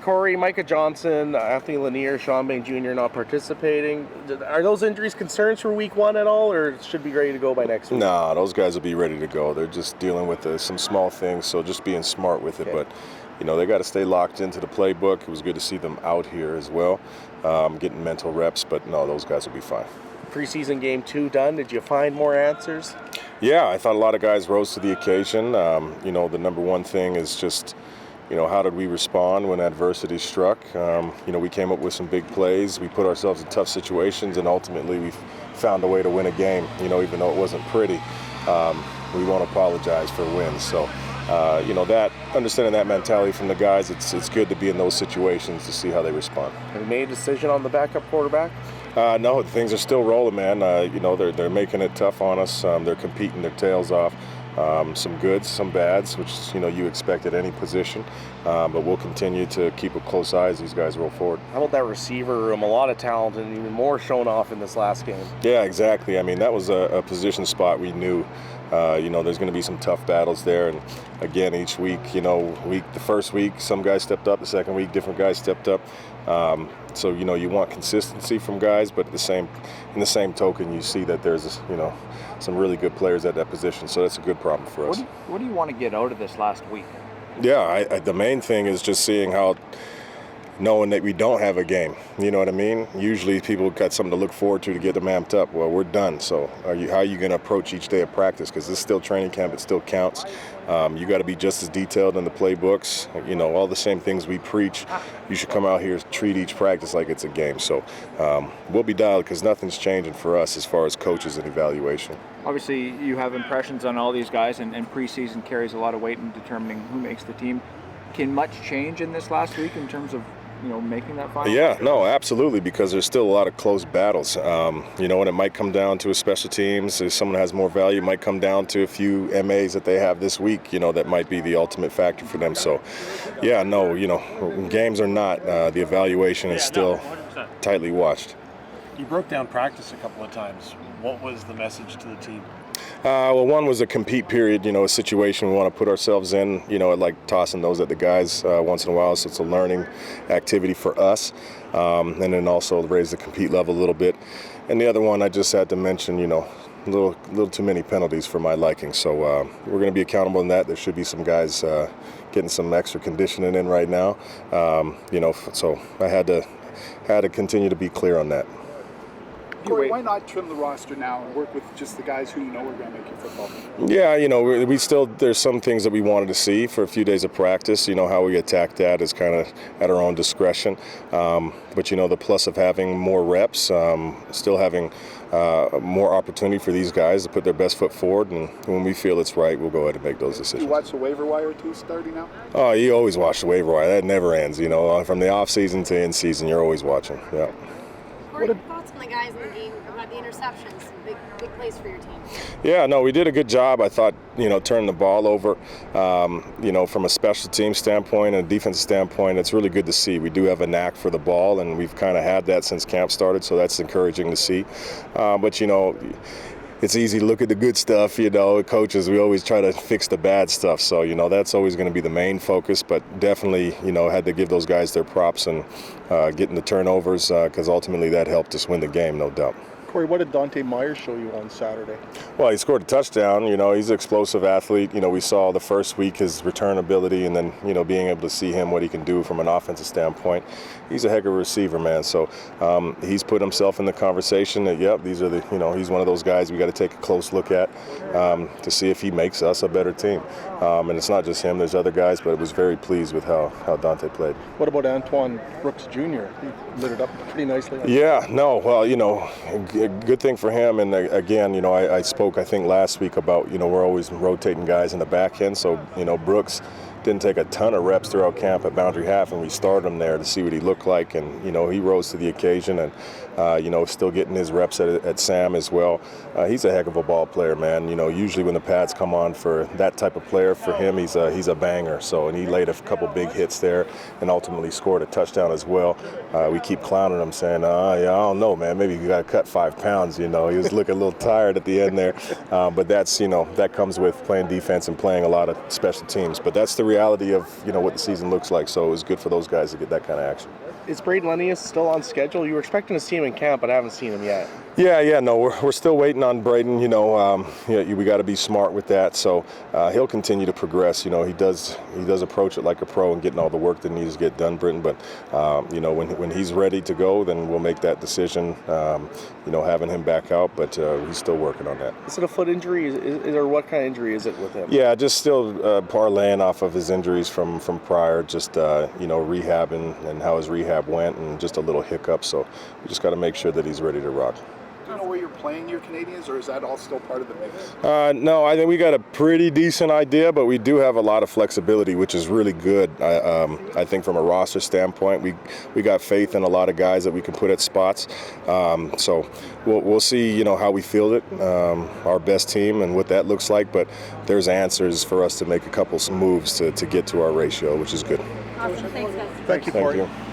Corey, Micah Johnson, Anthony Lanier, Sean Bain Jr. not participating. Are those injuries concerns for week one at all, or should be ready to go by next week? Nah, those guys will be ready to go. They're just dealing with some small things, so just being smart with it. Okay. But, they got to stay locked into the playbook. It was good to see them out here as well, getting mental reps. But, no, those guys will be fine. Preseason game 2 done. Did you find more answers? Yeah, I thought a lot of guys rose to the occasion. The number one thing is just – how did we respond when adversity struck? We came up with some big plays. We put ourselves in tough situations, and ultimately we found a way to win a game, even though it wasn't pretty. We won't apologize for wins. So, understanding that mentality from the guys, it's good to be in those situations to see how they respond. Have you made a decision on the backup quarterback? No, things are still rolling, man. They're making it tough on us. They're competing their tails off. Some goods, some bads, which you expect at any position, but we'll continue to keep a close eye as these guys roll forward. How about that receiver room? A lot of talent and even more shown off in this last game. Yeah, exactly. I mean, that was a position spot we knew. There's going to be some tough battles there, and again, each week, the first week, some guys stepped up. The second week, different guys stepped up. So you want consistency from guys, but in the same token, you see that there's some really good players at that position. So that's a good problem for us. What do you want to get out of this last week? Yeah, the main thing is just seeing knowing that we don't have a game. You know what I mean? Usually people got something to look forward to get them amped up. Well, we're done. So how are you going to approach each day of practice? Because this is still training camp. It still counts. You got to be just as detailed in the playbooks. All the same things we preach. You should come out here, treat each practice like it's a game. So we'll be dialed because nothing's changing for us as far as coaches and evaluation. Obviously, you have impressions on all these guys, and preseason carries a lot of weight in determining who makes the team. Can much change in this last week in terms of making that final? Yeah, no, absolutely, because there's still a lot of close battles. And it might come down to a special teams. If someone has more value, it might come down to a few MAs that they have this week, that might be the ultimate factor for them. So, yeah, no, games are not. The evaluation is still tightly watched. You broke down practice a couple of times. What was the message to the team? One was a compete period, a situation we want to put ourselves in, like tossing those at the guys once in a while, so it's a learning activity for us, and then also raise the compete level a little bit. And the other one I just had to mention, a little too many penalties for my liking, so we're going to be accountable in that. There should be some guys getting some extra conditioning in right now, so I had to continue to be clear on that. Corey, why not trim the roster now and work with just the guys who are going to make your football team? Yeah, we still, there's some things that we wanted to see for a few days of practice. How we attack that is kind of at our own discretion. But, the plus of having more reps, still having more opportunity for these guys to put their best foot forward. And when we feel it's right, we'll go ahead and make those decisions. You watch the waiver wire too starting now? Oh, you always watch the waiver wire. That never ends, From the off season to in season, you're always watching. Yeah. What are your thoughts on the guys in the game about the interceptions? Big plays for your team. Yeah, no, we did a good job. I thought, turning the ball over, from a special team standpoint and a defensive standpoint, it's really good to see. We do have a knack for the ball, and we've kind of had that since camp started, so that's encouraging to see. But, it's easy to look at the good stuff, coaches, we always try to fix the bad stuff. So, that's always going to be the main focus, but definitely, had to give those guys their props and getting the turnovers because ultimately that helped us win the game, no doubt. Corey, what did Dante Myers show you on Saturday? Well, he scored a touchdown. He's an explosive athlete. We saw the first week his return ability and then, being able to see him, what he can do from an offensive standpoint. He's a heck of a receiver, man. So he's put himself in the conversation that, these are he's one of those guys we got to take a close look at to see if he makes us a better team. And it's not just him. There's other guys, but I was very pleased with how Dante played. What about Antoine Brooks Jr.? He lit it up pretty nicely. Yeah, no, well, good thing for him. And again, I spoke, I think, last week about, we're always rotating guys in the back end. So, Brooks didn't take a ton of reps throughout camp at boundary half, and we started him there to see what he looked like. And, he rose to the occasion and, still getting his reps at Sam as well. He's a heck of a ball player, man. Usually when the pads come on for that type of player, for him, he's a banger. So, and he laid a couple big hits there and ultimately scored a touchdown as well. We keep clowning him saying, I don't know, man, maybe you got to cut 5 pounds, He was looking a little tired at the end there. But that's, that comes with playing defense and playing a lot of special teams. But that's the reality. reality of what the season looks like. So it was good for those guys to get that kind of action. Is Braden Linnaeus still on schedule? You were expecting to see him in camp, but I haven't seen him yet. Yeah, no, we're still waiting on Braden. We got to be smart with that. So he'll continue to progress. He does approach it like a pro and getting all the work that needs to get done, Britton. But when he's ready to go, then we'll make that decision. Having him back out, but he's still working on that. Is it a foot injury, or what kind of injury is it with him? Yeah, just still parlaying off of his injuries from prior, just rehabbing and how his rehab went, and just a little hiccup. So we just got to make sure that he's ready to rock. Do you know where you're playing your Canadians, or is that all still part of the mix? No, I think we got a pretty decent idea, but we do have a lot of flexibility, which is really good. I think from a roster standpoint, we got faith in a lot of guys that we can put at spots. So we'll see, how we field it, our best team and what that looks like. But there's answers for us to make a couple some moves to get to our ratio, which is good. Awesome. Thanks, guys. Thank you, Corey. Thank you.